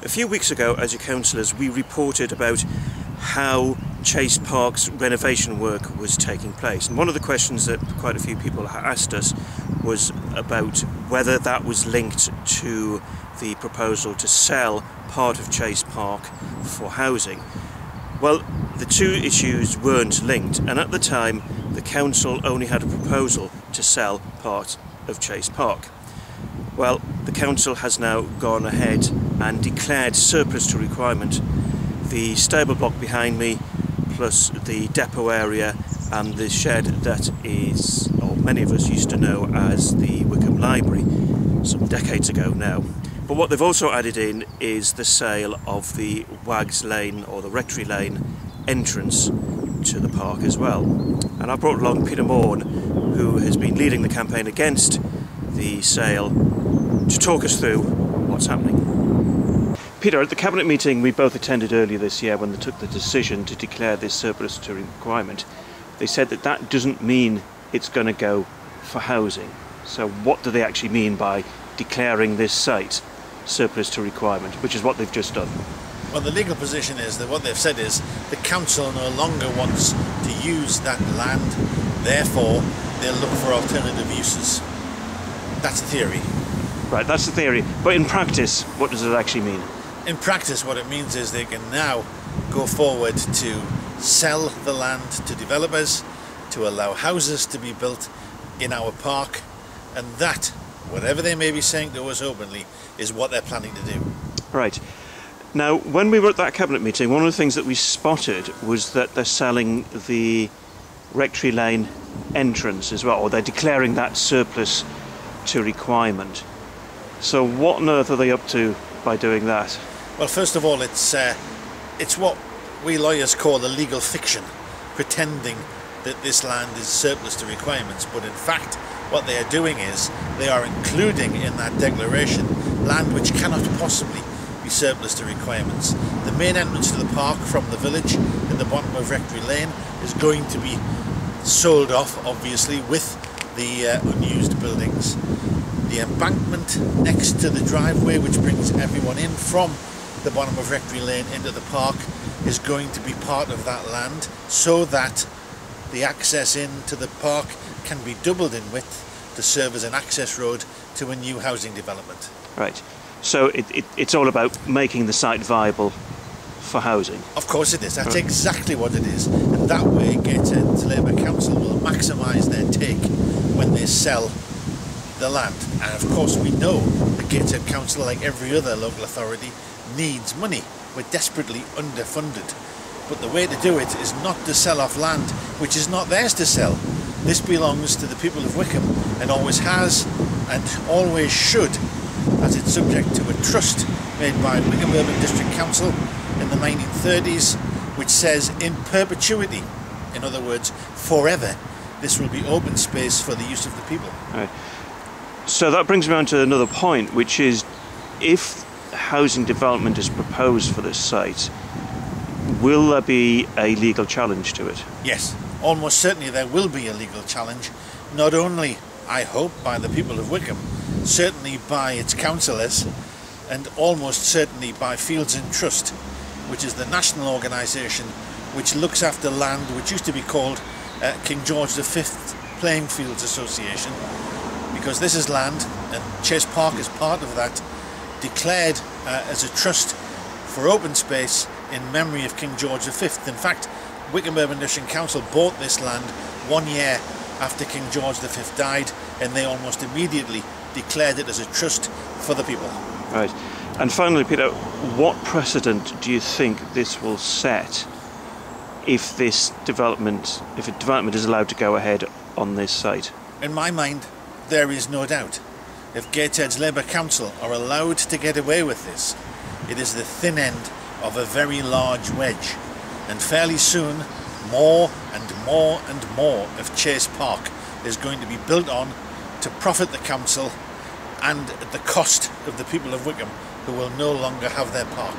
A few weeks ago, as your councillors, we reported about how Chase Park's renovation work was taking place. And one of the questions that quite a few people asked us was about whether that was linked to the proposal to sell part of Chase Park for housing. Well, the two issues weren't linked, and at the time the council only had a proposal to sell part of Chase Park. Well, the council has now gone ahead and declared surplus to requirement the stable block behind me, plus the depot area and the shed that is, or many of us used to know as the Whickham Library some decades ago now. But what they've also added in is the sale of the Wags Lane or the Rectory Lane entrance to the park as well. And I brought along Peter Maughan, who has been leading the campaign against the sale, to talk us through what's happening. Peter, at the Cabinet meeting we both attended earlier this year when they took the decision to declare this surplus to requirement, they said that that doesn't mean it's going to go for housing. So what do they actually mean by declaring this site surplus to requirement, which is what they've just done? Well, the legal position is that what they've said is the council no longer wants to use that land, therefore they'll look for alternative uses. That's the theory. Right, that's the theory. But in practice, what does it actually mean? In practice, what it means is they can now go forward to sell the land to developers, to allow houses to be built in our park, and that, whatever they may be saying to us openly, is what they're planning to do. Right. Now, when we were at that Cabinet meeting, one of the things that we spotted was that they're selling the Rectory Lane entrance as well, or they're declaring that surplus to requirement. So what on earth are they up to by doing that? Well, first of all, it's what we lawyers call a legal fiction, pretending that this land is surplus to requirements, but in fact what they are doing is they are including in that declaration land which cannot possibly be surplus to requirements. The main entrance to the park from the village at the bottom of Rectory Lane is going to be sold off, obviously, with the unused buildings. The embankment next to the driveway, which brings everyone in from the bottom of Rectory Lane into the park, is going to be part of that land, so that the access into the park can be doubled in width to serve as an access road to a new housing development. Right. So it's all about making the site viable for housing? Of course it is. That's exactly what it is. And that way Gateshead Labour Council will maximise their take when they sell the land. And of course we know the Gateshead Council, like every other local authority, needs money. We're desperately underfunded. But the way to do it is not to sell off land which is not theirs to sell. This belongs to the people of Whickham and always has and always should, as it's subject to a trust made by Whickham Urban District Council in the 1930s, which says in perpetuity, in other words forever, this will be open space for the use of the people. Right. So that brings me on to another point, which is if housing development is proposed for this site, will there be a legal challenge to it? Yes, almost certainly there will be a legal challenge, not only, I hope, by the people of Whickham, certainly by its councillors, and almost certainly by Fields and Trust, which is the national organisation which looks after land which used to be called King George V Playing Fields Association, because this is land, and Chase Park is part of that, declared as a trust for open space in memory of King George V. In fact, Whickham Urban District Council bought this land 1 year after King George V died, and they almost immediately declared it as a trust for the people. Right. And finally, Peter, what precedent do you think this will set if a development is allowed to go ahead on this site? In my mind, there is no doubt. If Gateshead's Labour Council are allowed to get away with this, it is the thin end of a very large wedge, and fairly soon more and more and more of Chase Park is going to be built on to profit the council and at the cost of the people of Whickham, who will no longer have their park.